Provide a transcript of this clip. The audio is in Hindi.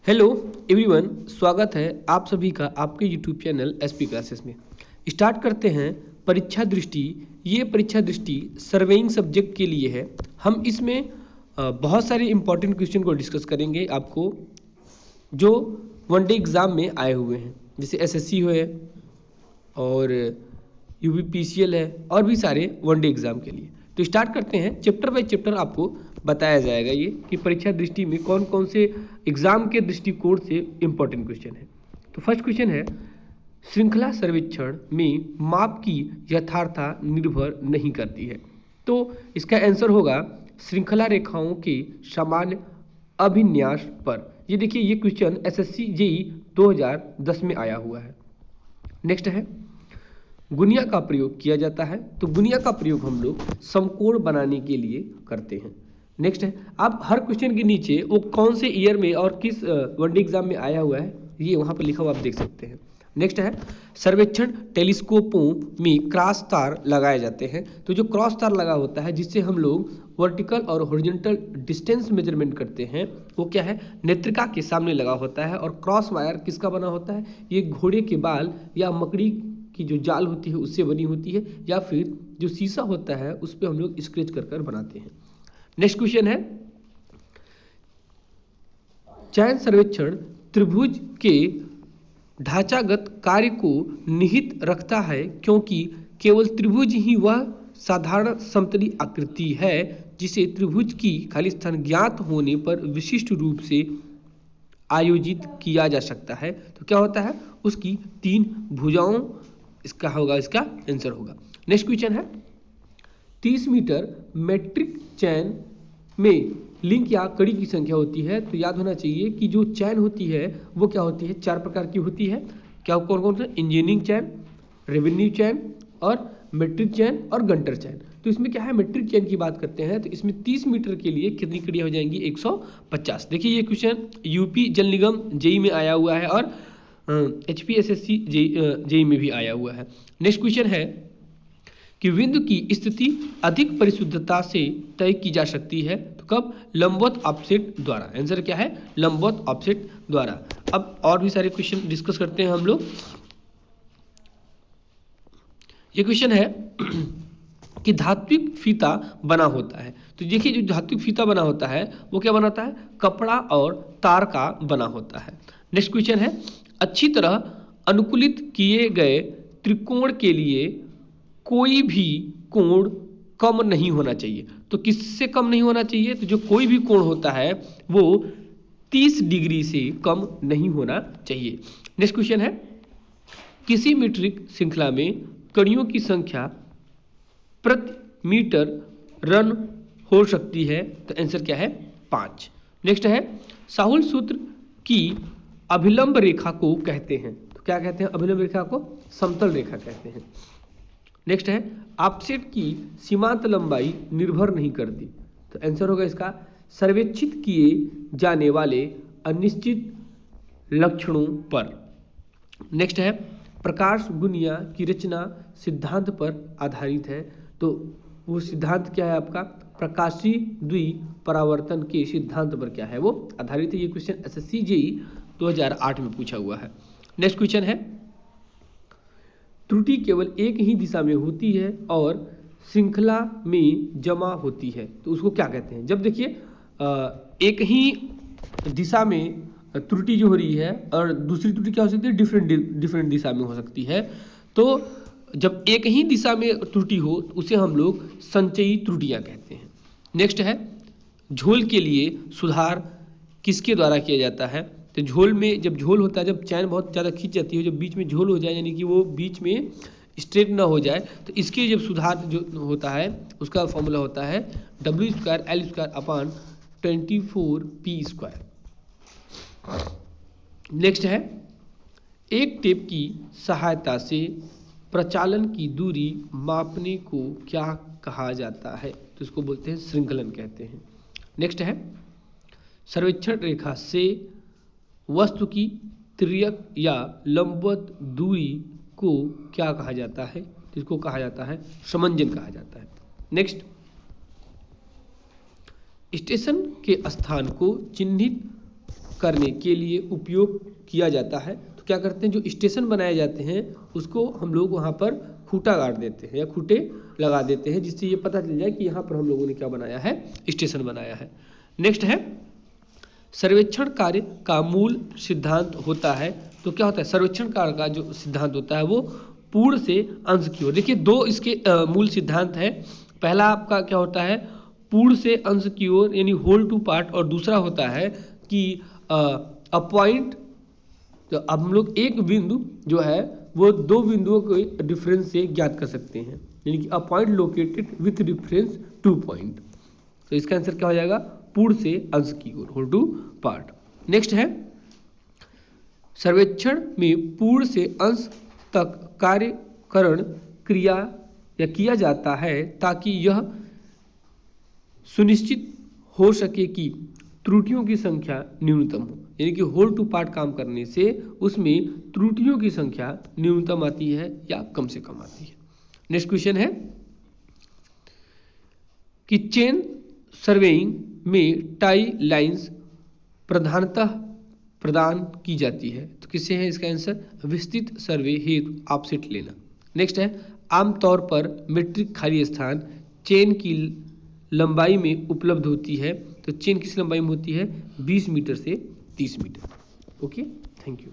हेलो एवरीवन, स्वागत है आप सभी का आपके यूट्यूब चैनल एसपी क्लासेस में। स्टार्ट करते हैं परीक्षा दृष्टि। ये परीक्षा दृष्टि सर्वेइंग सब्जेक्ट के लिए है। हम इसमें बहुत सारे इंपॉर्टेंट क्वेश्चन को डिस्कस करेंगे आपको जो वनडे एग्ज़ाम में आए हुए हैं, जैसे एसएससी है और यूपीपीसीएल है और भी सारे वनडे एग्ज़ाम के लिए। तो स्टार्ट करते हैं, चैप्टर बाय चैप्टर आपको बताया जाएगा ये कि परीक्षा दृष्टि में कौन कौन से एग्जाम के दृष्टिकोण से इंपॉर्टेंट क्वेश्चन है। तो फर्स्ट क्वेश्चन है, श्रृंखला सर्वेक्षण में माप की यथार्थता निर्भर नहीं करती है। तो इसका आंसर होगा श्रृंखला रेखाओं के सामान्य अभिन्यास पर। ये देखिए, ये क्वेश्चन एसएससी जेई 2010 में आया हुआ है। नेक्स्ट है, गुनिया का प्रयोग किया जाता है। तो गुनिया का प्रयोग हम लोग समकोण बनाने के लिए करते हैं। नेक्स्ट है, आप हर क्वेश्चन के नीचे वो कौन से ईयर में और किस वनडे एग्जाम में आया हुआ है ये वहां पर लिखा हुआ आप देख सकते हैं। नेक्स्ट है, सर्वेक्षण टेलीस्कोपों में क्रॉस तार लगाए जाते हैं। तो जो क्रॉस तार लगा होता है जिससे हम लोग वर्टिकल और हॉरिजॉन्टल डिस्टेंस मेजरमेंट करते हैं, वो क्या है, नेत्रिका के सामने लगा होता है। और क्रॉस वायर किसका बना होता है, ये घोड़े के बाल या मकड़ी की जो जाल होती है उससे बनी होती है, या फिर जो शीशा होता है उस पर हम लोग स्क्रैच कर बनाते हैं। नेक्स्ट क्वेश्चन है, चयन सर्वेक्षण त्रिभुज के ढांचागत कार्य को निहित रखता है क्योंकि केवल त्रिभुज ही वह साधारण समतली आकृति है जिसे त्रिभुज की खाली स्थान ज्ञात होने पर विशिष्ट रूप से आयोजित किया जा सकता है। तो क्या होता है, उसकी 3 भुजाओं इसका होगा, इसका आंसर होगा। नेक्स्ट क्वेश्चन है, 30 मीटर मैट्रिक चैन में लिंक या कड़ी की संख्या होती है। तो याद होना चाहिए कि जो चैन होती है वो क्या होती है, 4 प्रकार की होती है। क्या कौन कौन सा, इंजीनियरिंग चैन, रेवेन्यू चैन और मैट्रिक चैन और गंटर चैन। तो इसमें क्या है, मैट्रिक चैन की बात करते हैं तो इसमें 30 मीटर के लिए कितनी कड़ियां हो जाएंगी, 150। देखिए ये क्वेश्चन यूपी जल निगम जेई में आया हुआ है और HPSSC जेई में भी आया हुआ है। नेक्स्ट क्वेश्चन है कि बिंदु की स्थिति अधिक परिशुद्धता से तय की जा सकती है। तो कब, लंबवत ऑफसेट द्वारा। आंसर क्या है, लंबवत ऑफसेट द्वारा। अब और भी सारे क्वेश्चन डिस्कस करते हैं हम लोग। ये क्वेश्चन है कि धात्विक फीता बना होता है। तो देखिए, जो धात्विक फीता बना होता है वो क्या बनाता है, कपड़ा और तार का बना होता है। नेक्स्ट क्वेश्चन है, अच्छी तरह अनुकूलित किए गए त्रिकोण के लिए कोई भी कोण कम नहीं होना चाहिए। तो किससे कम नहीं होना चाहिए, तो जो कोई भी कोण होता है वो 30 डिग्री से कम नहीं होना चाहिए। नेक्स्ट क्वेश्चन है, किसी मीट्रिक श्रृंखला में कड़ियों की संख्या प्रति मीटर रन हो सकती है। तो आंसर क्या है, 5। नेक्स्ट है, साहुल सूत्र की अभिलंब रेखा को कहते हैं। तो क्या कहते हैं, अभिलंब रेखा को समतल रेखा कहते हैं। नेक्स्ट है, ऑफसेट की सीमांत लंबाई निर्भर नहीं करती। तो आंसर होगा इसका, सर्वेक्षित किए जाने वाले अनिश्चित लक्षणों पर। नेक्स्ट है, प्रकाश गुनिया की रचना सिद्धांत पर आधारित है। तो वो सिद्धांत क्या है आपका, प्रकाशी द्विपरावर्तन के सिद्धांत पर क्या है वो आधारित है। ये क्वेश्चन एसएससी जेई 2008 में पूछा हुआ है। नेक्स्ट क्वेश्चन है, त्रुटि केवल एक ही दिशा में होती है और श्रृंखला में जमा होती है। तो उसको क्या कहते हैं, जब देखिए एक ही दिशा में त्रुटि जो हो रही है और दूसरी त्रुटि क्या हो सकती है, डिफरेंट दिशा में हो सकती है। तो जब एक ही दिशा में त्रुटि हो तो उसे हम लोग संचयी त्रुटियां कहते हैं। नेक्स्ट है, झोल के लिए सुधार किसके द्वारा किया जाता है। तो झोल में जब झोल होता है, जब चैन बहुत ज़्यादा खींच जाती है, जब बीच में झोल हो जाए यानी कि वो बीच में स्ट्रेट ना हो जाए, तो इसके जब सुधार जो होता है उसका फॉर्मूला होता है W²L²/24P²। नेक्स्ट है, एक टेप की सहायता से प्रचालन की दूरी मापने को क्या कहा जाता है। तो इसको बोलते हैं श्रृंखलन कहते हैं। नेक्स्ट है, सर्वेक्षण रेखा से वस्तु की तिर्यक या लंबवत दूरी को क्या कहा जाता है, तो इसको कहा जाता है समंजन कहा जाता है। नेक्स्ट, स्टेशन के स्थान को चिन्हित करने के लिए उपयोग किया जाता है। तो क्या करते हैं, जो स्टेशन बनाए जाते हैं उसको हम लोग वहाँ पर खूंटा गाड़ देते हैं या खूंटे लगा देते हैं, जिससे ये पता चल जाए कि यहाँ पर हम लोगों ने क्या बनाया है, स्टेशन बनाया है। नेक्स्ट है सर्वेक्षण कार्य का मूल सिद्धांत होता है। तो क्या होता है, सर्वेक्षण कार्य का जो सिद्धांत होता है वो पूर्ण से अंश की ओर। देखिए दो इसके मूल सिद्धांत है। पहला आपका क्या होता है, पूर्ण से अंश की ओर यानी होल टू पार्ट, और दूसरा होता है कि अ पॉइंट, तो अब हम लोग एक बिंदु जो है वो दो बिंदुओं के डिफरेंस से ज्ञात कर सकते हैं, यानी कि a point located with difference two point. तो इसका आंसर क्या हो जाएगा, पूर्ण से अंश की ओर, होल टू पार्ट। नेक्स्ट है सर्वेक्षण में पूर्ण से अंश तक कार्यकरण क्रिया या किया जाता है ताकि यह सुनिश्चित हो सके कि त्रुटियों की संख्या न्यूनतम हो, यानी कि होल टू पार्ट काम करने से उसमें त्रुटियों की संख्या न्यूनतम आती है या कम से कम आती है। नेक्स्ट क्वेश्चन है कि चेन सर्वेइंग में टाई लाइंस प्रधानतः प्रदान की जाती है। तो किससे है इसका आंसर, विस्तृत सर्वे हेतु ऑफसेट लेना। नेक्स्ट है आमतौर पर मीट्रिक खाली स्थान चेन की लंबाई में उपलब्ध होती है। तो चेन किस लंबाई में होती है, 20 मीटर से 30 मीटर। Okay, thank you.